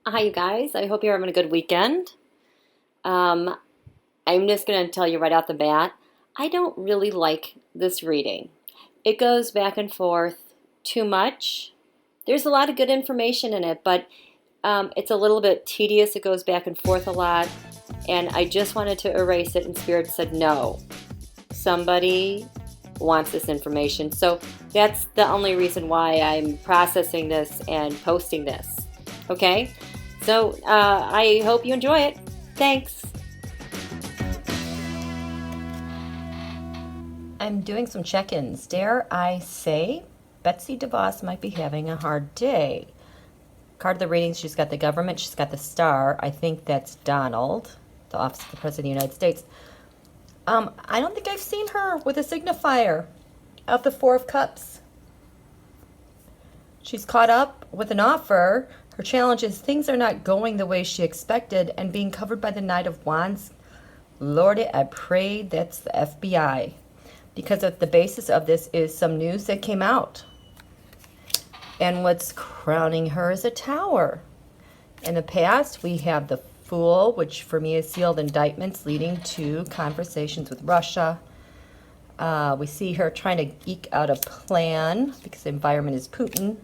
Hi, you guys. I hope you're having a good weekend. Um, I'm just going to tell you right off the bat, I don't really like this reading. It goes back and forth too much. There's a lot of good information in it, but it's a little bit tedious. It goes back and forth a lot, and I just wanted to erase it, and Spirit said, no, somebody wants this information. So that's the only reason why I'm processing this and posting this. Okay? So I hope you enjoy it. Thanks. I'm doing some check-ins. Dare I say, Betsy DeVos might be having a hard day. Card of the readings, she's got the government, she's got the star. I think that's Donald, the office of the President of the United States. I don't think I've seen her with a signifier of the Four of Cups. She's caught up with an offer. Her challenge is things are not going the way she expected and being covered by the Knight of Wands. Lordy, I pray that's the FBI. Because at the basis of this is some news that came out. And what's crowning her is a tower. In the past, we have the Fool, which for me is sealed indictments leading to conversations with Russia. We see her trying to eke out a plan because the environment is Putin.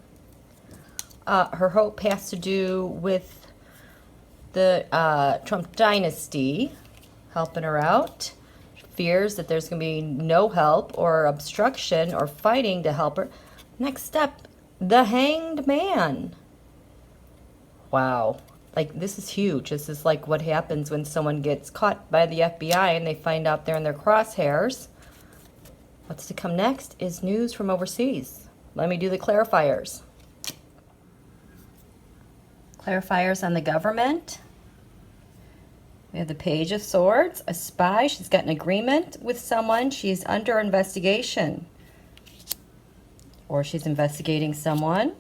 Her hope has to do with the Trump dynasty helping her out. She fears that there's going to be no help or obstruction or fighting to help her. Next step, the Hanged Man. Wow. Like, this is huge. This is like what happens when someone gets caught by the FBI and they find out they're in their crosshairs. What's to come next is news from overseas. Let me do the clarifiers. Clarifiers on the government. We have the Page of Swords, a spy. She's got an agreement with someone. She's under investigation. Or she's investigating someone.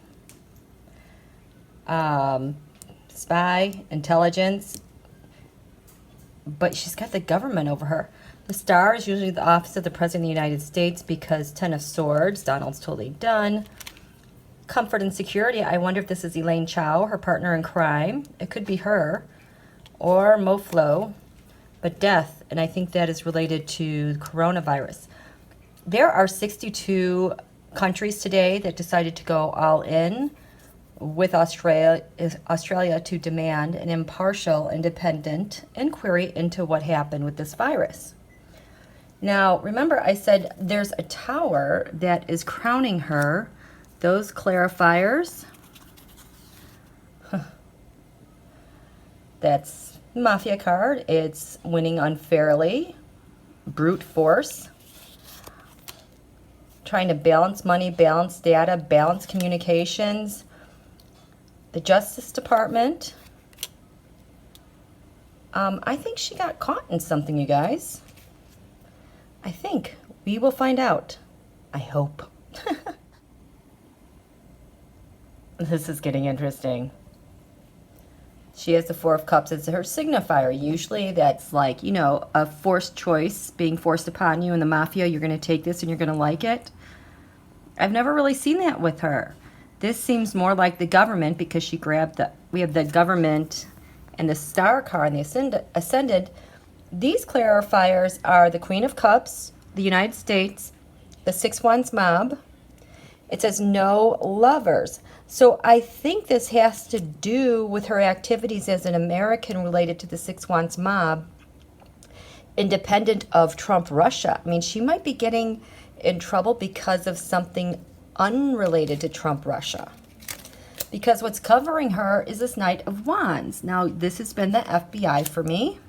Spy, intelligence. But she's got the government over her. The star is usually the office of the President of the United States because Ten of Swords, Donald's totally done. Comfort and security. I wonder if this is Elaine Chao, her partner in crime. It could be her. Or Moflo. But death, and I think that is related to coronavirus. There are 62 countries today that decided to go all in with Australia to demand an impartial, independent inquiry into what happened with this virus. Now, remember I said there's a tower that is crowning her. Those clarifiers. That's Mafia card. It's winning unfairly. Brute force. Trying to balance money, balance data, balance communications. The Justice Department. I think she got caught in something, you guys. I think. We will find out. I hope. This is getting interesting. She has the Four of Cups as her signifier. Usually that's like, you know, a forced choice being forced upon you in the mafia. You're going to take this and you're going to like it. I've never really seen that with her. This seems more like the government because she grabbed we have the government and the star card and the ascended. These clarifiers are the Queen of Cups, the United States, the Six Wands mob. It says no lovers. So I think this has to do with her activities as an American related to the Six Wands mob, independent of Trump Russia. I mean, she might be getting in trouble because of something unrelated to Trump Russia. Because what's covering her is this Knight of Wands. Now, this has been the FBI for me.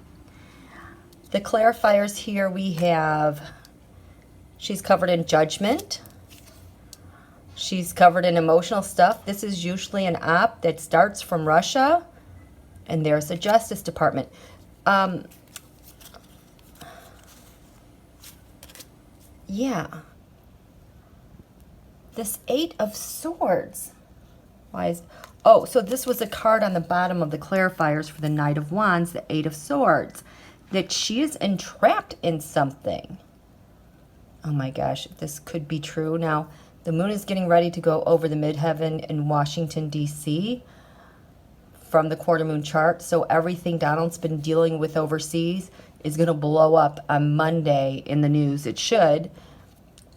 The clarifiers here we have, she's covered in judgment. She's covered in emotional stuff. This is usually an op that starts from Russia. And there's the Justice Department. Yeah. This Eight of Swords. Why is... Oh, so this was a card on the bottom of the clarifiers for the Knight of Wands, the Eight of Swords. That she is entrapped in something. Oh my gosh, this could be true. Now, the moon is getting ready to go over the midheaven in Washington, D.C. from the quarter moon chart. So everything Donald's been dealing with overseas is going to blow up on Monday in the news. It should.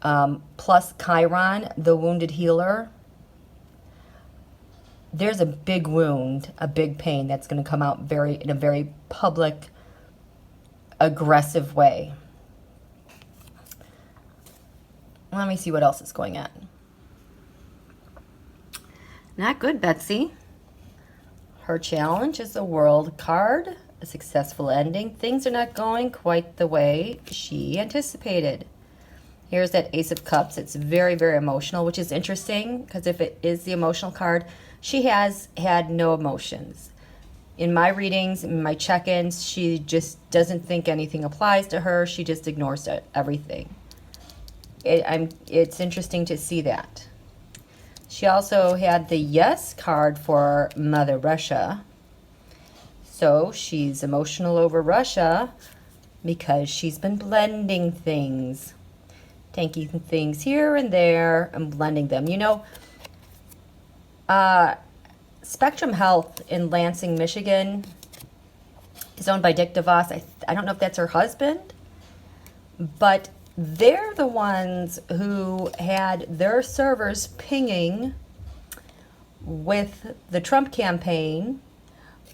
Plus Chiron, the wounded healer. There's a big wound, a big pain that's going to come out in a very public, aggressive way. Let me see what else is going on. Not good, Betsy. Her challenge is the World card, a successful ending. Things are not going quite the way she anticipated. Here's that Ace of Cups. It's very, very emotional, which is interesting because if it is the emotional card, she has had no emotions. In my readings, in my check-ins, she just doesn't think anything applies to her. She just ignores everything. It's interesting to see that. She also had the Yes card for Mother Russia. So she's emotional over Russia because she's been blending things. Taking things here and there and blending them. You know, Spectrum Health in Lansing, Michigan is owned by Dick DeVos. I don't know if that's her husband, but they're the ones who had their servers pinging with the Trump campaign,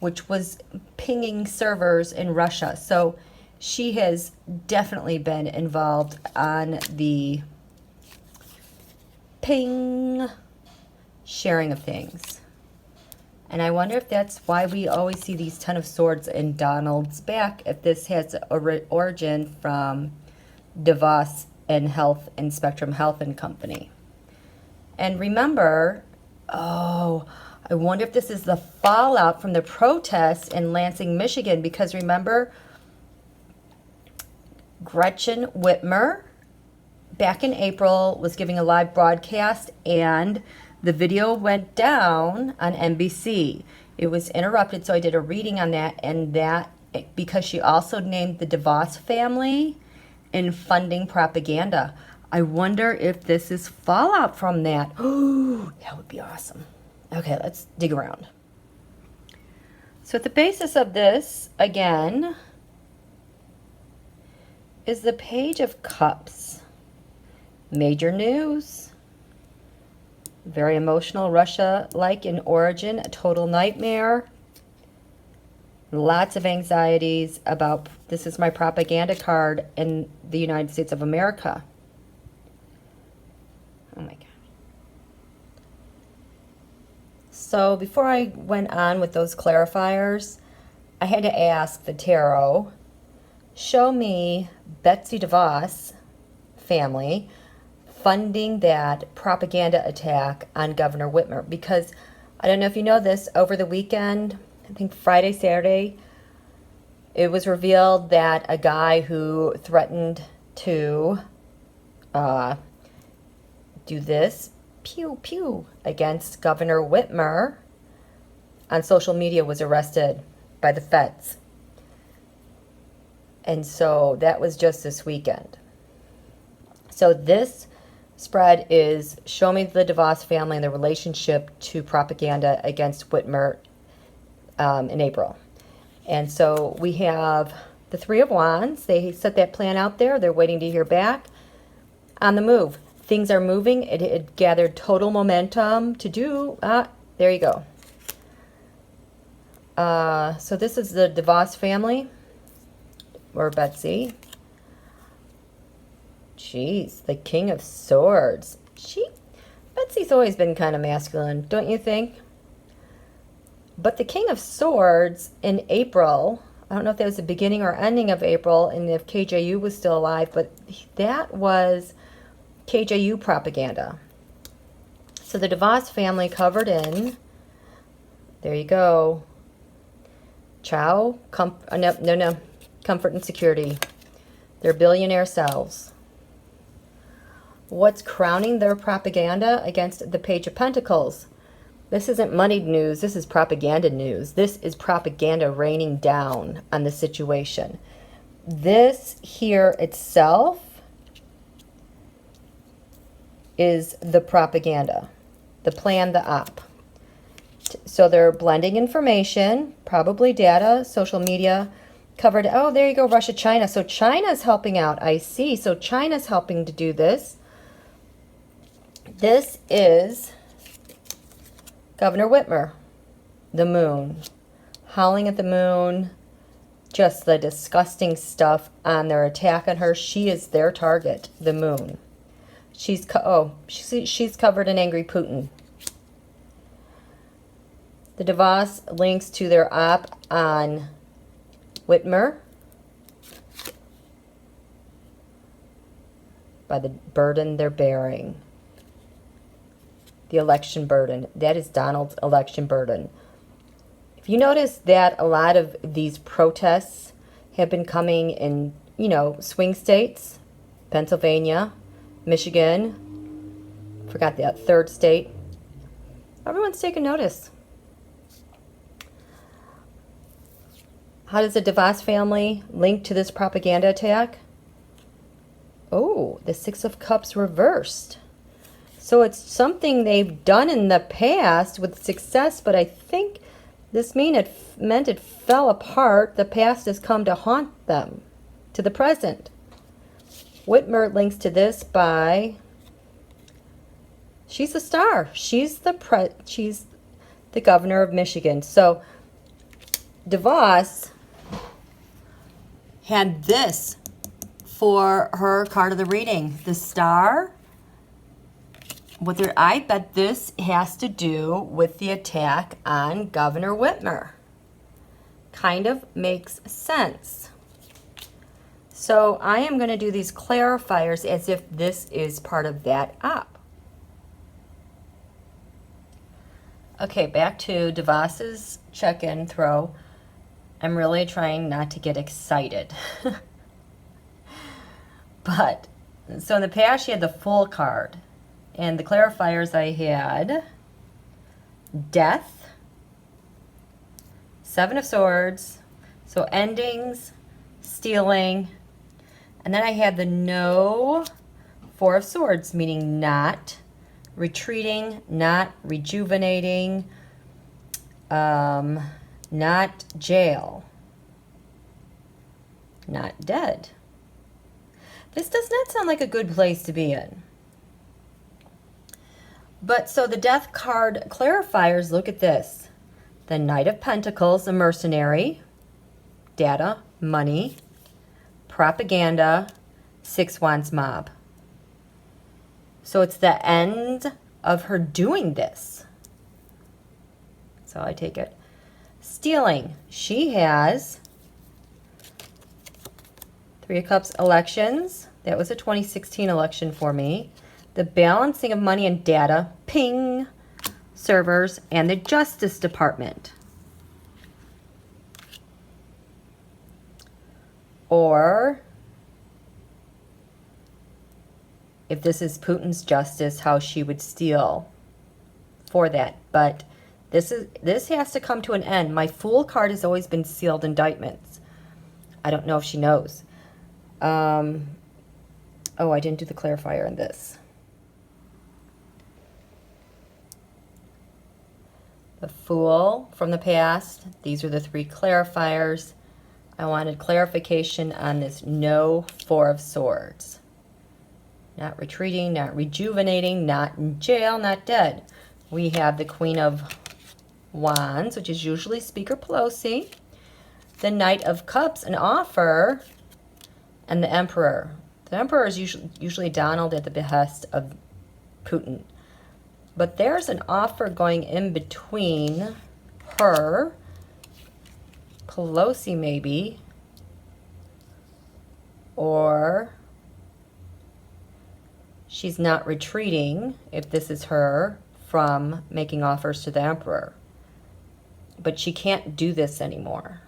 which was pinging servers in Russia. So she has definitely been involved on the ping sharing of things. And I wonder if that's why we always see these Ten of Swords in Donald's back, if this has origin from DeVos and Health and Spectrum Health and Company. And remember, I wonder if this is the fallout from the protests in Lansing, Michigan, because remember, Gretchen Whitmer back in April was giving a live broadcast and the video went down on NBC. It was interrupted, so I did a reading on that, and that because she also named the DeVos family in funding propaganda. I wonder if this is fallout from that. Oh, that would be awesome. Okay, let's dig around. So at the basis of this, again, is the Page of Cups. Major news. Very emotional, Russia-like in origin, a total nightmare. Lots of anxieties about, this is my propaganda card in the United States of America. Oh my God. So before I went on with those clarifiers, I had to ask the tarot, show me Betsy DeVos family funding that propaganda attack on Governor Whitmer. Because I don't know if you know this, over the weekend, I think Friday, Saturday, it was revealed that a guy who threatened to do this, pew, pew, against Governor Whitmer on social media was arrested by the feds. And so that was just this weekend. So this spread is show me the DeVos family and the relationship to propaganda against Whitmer in April. And so we have the Three of Wands. They set that plan out there. They're waiting to hear back. On the move. Things are moving. It gathered total momentum to do. There you go. So this is the DeVos family. Or Betsy. Jeez, the King of Swords. Betsy's always been kind of masculine, don't you think? But the King of Swords in April, I don't know if that was the beginning or ending of April, and if KJU was still alive, but that was KJU propaganda. So the DeVos family covered in, there you go, comfort and security. They're billionaire selves. What's crowning their propaganda against the Page of Pentacles? This isn't moneyed news. This is propaganda news. This is propaganda raining down on the situation. This here itself is the propaganda, the plan, the op. past. So they're blending information, probably data, social media, covered. Oh, there you go, Russia, China. So China's helping out, I see. So China's helping to do this. This is Governor Whitmer, the moon. Howling at the moon, just the disgusting stuff on their attack on her. She is their target, the moon. She's covered in angry Putin. The Devas links to their op on Whitmer by the burden they're bearing. The election burden. That is Donald's election burden. If you notice that a lot of these protests have been coming in, you know, swing states, Pennsylvania, Michigan, forgot that third state. Everyone's taking notice. How does the DeVos family link to this propaganda attack? Oh, the Six of Cups reversed. So it's something they've done in the past with success, but I think this meant it fell apart. The past has come to haunt them, to the present. Whitmer links to this by, she's a star. She's the governor of Michigan. So DeVos had this for her card of the reading, the star. I bet this has to do with the attack on Governor Whitmer. Kind of makes sense. So I am going to do these clarifiers as if this is part of that op. Okay, back to DeVos's check-in throw. I'm really trying not to get excited. But, so in the past she had the Fool card. And the clarifiers I had, Death, Seven of Swords, so endings, stealing, and then I had the No, Four of Swords, meaning not retreating, not rejuvenating, not jail, not dead. This does not sound like a good place to be in. But so the Death card clarifiers, look at this. The Knight of Pentacles, a mercenary, data, money, propaganda, Six Wands mob. So it's the end of her doing this. So I take it. Stealing. She has Three of Cups elections. That was a 2016 election for me. The balancing of money and data, ping, servers, and the Justice Department. Or, if this is Putin's justice, how she would steal for that. But this has to come to an end. My Fool card has always been sealed indictments. I don't know if she knows. Oh, I didn't do the clarifier in this. The Fool from the past. These are the three clarifiers. I wanted clarification on this No, Four of Swords. Not retreating, not rejuvenating, not in jail, not dead. We have the Queen of Wands, which is usually Speaker Pelosi. The Knight of Cups, an offer. And the Emperor. The Emperor is usually Donald at the behest of Putin. But there's an offer going in between her, Pelosi maybe, or she's not retreating, if this is her, from making offers to the Emperor. But she can't do this anymore.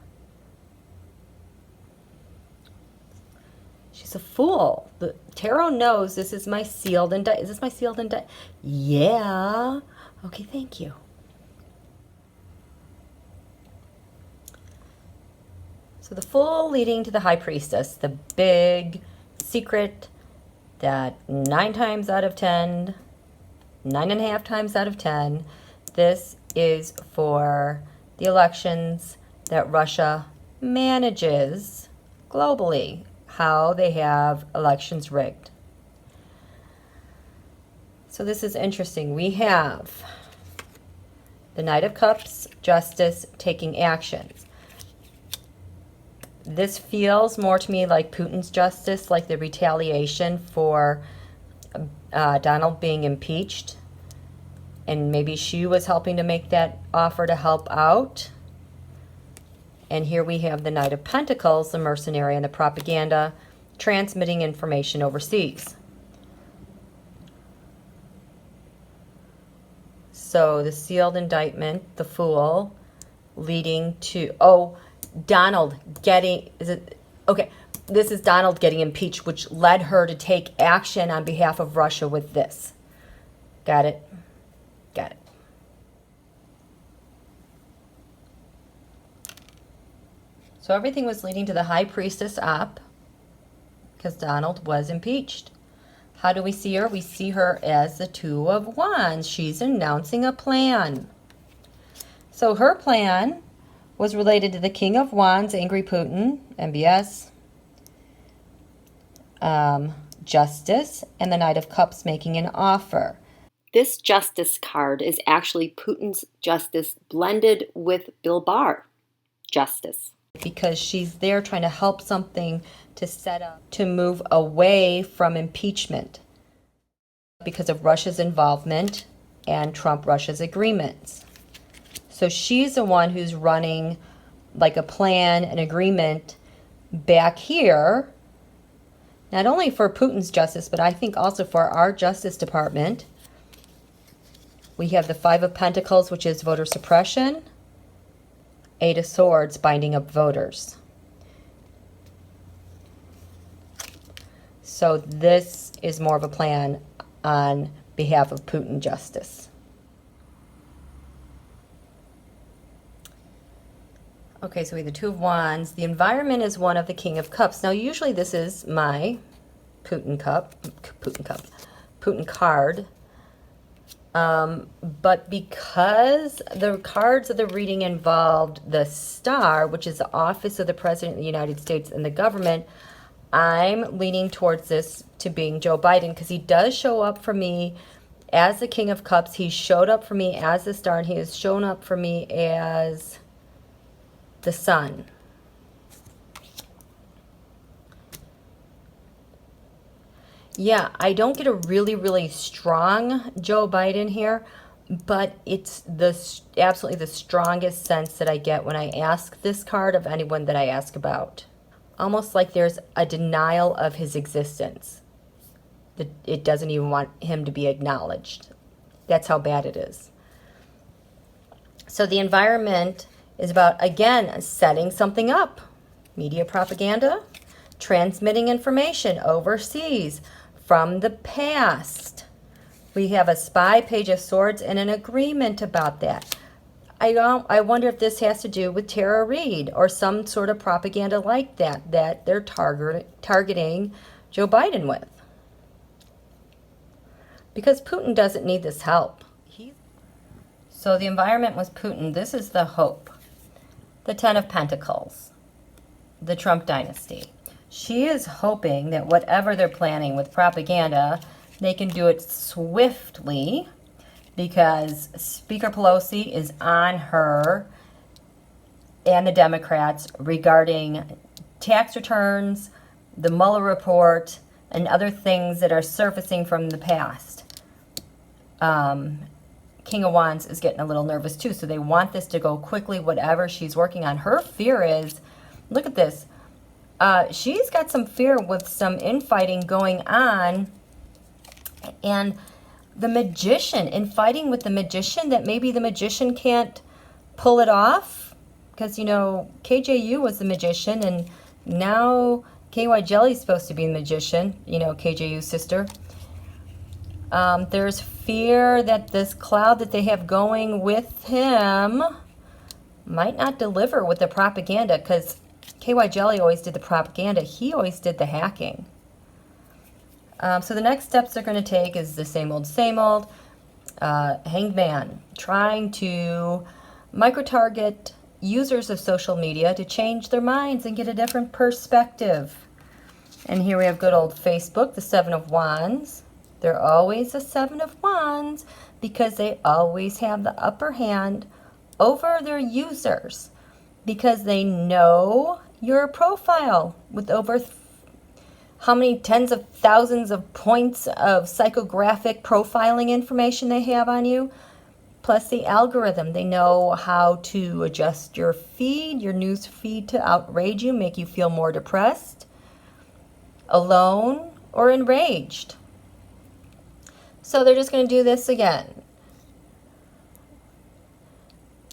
She's a fool. The tarot knows this is my sealed indictment. Is this my sealed indictment? Yeah. Okay, thank you. So the Fool leading to the High Priestess, the big secret that 9 times out of 10, 9.5 times out of 10, this is for the elections that Russia manages globally, how they have elections rigged. So this is interesting. We have the Knight of Cups, Justice, taking actions. This feels more to me like Putin's justice, like the retaliation for Donald being impeached. And maybe she was helping to make that offer to help out. And here we have the Knight of Pentacles, the mercenary and the propaganda, transmitting information overseas. So the sealed indictment, the Fool, leading to, oh, Donald getting, is it, okay, this is Donald getting impeached, which led her to take action on behalf of Russia with this. Got it? Got it. So everything was leading to the High Priestess up because Donald was impeached. How do we see her? We see her as the Two of Wands. She's announcing a plan. So her plan was related to the King of Wands, angry Putin, MBS, Justice, and the Knight of Cups making an offer. This Justice card is actually Putin's Justice blended with Bill Barr Justice, because she's there trying to help something to set up to move away from impeachment because of Russia's involvement and Trump-Russia's agreements. So she's the one who's running like a plan, an agreement back here, not only for Putin's justice, but I think also for our Justice Department. We have the Five of Pentacles, which is voter suppression, Eight of Swords, binding up voters. So this is more of a plan on behalf of Putin justice. Okay, so we have the Two of Wands. The environment is one of the King of Cups. Now, usually this is my Putin card. But because the cards of the reading involved the Star, which is the office of the President of the United States and the government, I'm leaning towards this to being Joe Biden, because he does show up for me as the King of Cups. He showed up for me as the Star, and he has shown up for me as the Sun. Yeah, I don't get a really, really strong Joe Biden here, but it's absolutely the strongest sense that I get when I ask this card of anyone that I ask about. Almost like there's a denial of his existence. That it doesn't even want him to be acknowledged. That's how bad it is. So the environment is about, again, setting something up. Media propaganda, transmitting information overseas from the past. We have a spy, Page of Swords, and an agreement about that. I wonder if this has to do with Tara Reid or some sort of propaganda like that they're targeting Joe Biden with. Because Putin doesn't need this help. So the environment was Putin. This is the hope. The Ten of Pentacles. The Trump dynasty. She is hoping that whatever they're planning with propaganda, they can do it swiftly, because Speaker Pelosi is on her and the Democrats regarding tax returns, the Mueller report, and other things that are surfacing from the past. King of Wands is getting a little nervous too, so they want this to go quickly, whatever she's working on. Her fear is, look at this, she's got some fear with some infighting going on, and the magician, in fighting with the magician, that maybe the magician can't pull it off, because, you know, KJU was the magician, and now KY Jelly's supposed to be the magician, you know, KJU's sister. There's fear that this cloud that they have going with him might not deliver with the propaganda, because KY Jelly always did the propaganda. He always did the hacking. So the next steps they're going to take is the same old, same old. Hanged Man, trying to micro-target users of social media to change their minds and get a different perspective. And here we have good old Facebook, the Seven of Wands. They're always the Seven of Wands because they always have the upper hand over their users because they know your profile with over how many tens of thousands of points of psychographic profiling information they have on you, plus the algorithm. They know how to adjust your feed, your news feed, to outrage you, make you feel more depressed, alone, or enraged. So they're just going to do this again.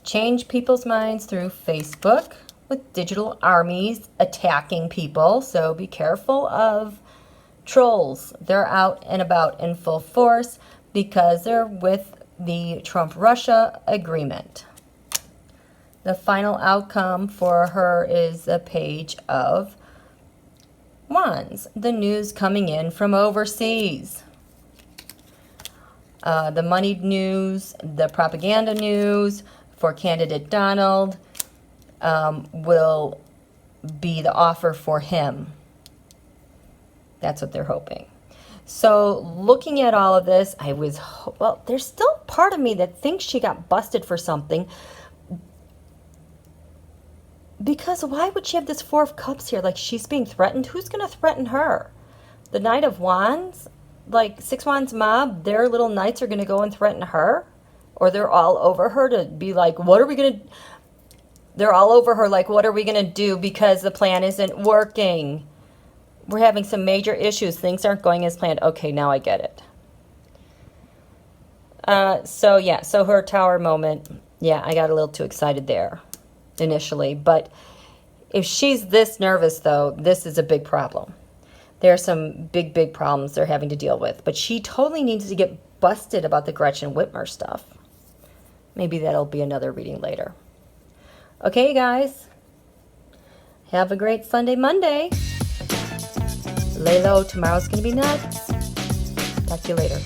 Change people's minds through Facebook with digital armies attacking people. So be careful of trolls. They're out and about in full force because they're with the Trump-Russia agreement. The final outcome for her is the Page of Wands, the news coming in from overseas. The moneyed news, the propaganda news for candidate Donald will be the offer for him. That's what they're hoping. So looking at all of this, well, there's still part of me that thinks she got busted for something. Because why would she have this Four of Cups here? Like, she's being threatened. Who's going to threaten her? The Knight of Wands? Like, Six Wands mob, their little knights are going to go and threaten her? Or they're all over her to be like, what are we going to... They're all over her like, what are we going to do because the plan isn't working? We're having some major issues. Things aren't going as planned. Okay, now I get it. So her Tower moment. Yeah, I got a little too excited there initially. But if she's this nervous, though, this is a big problem. There are some big, big problems they're having to deal with. But she totally needs to get busted about the Gretchen Whitmer stuff. Maybe that'll be another reading later. Okay, you guys. Have a great Sunday, Monday. Lay low. Tomorrow's going to be nuts. Talk to you later.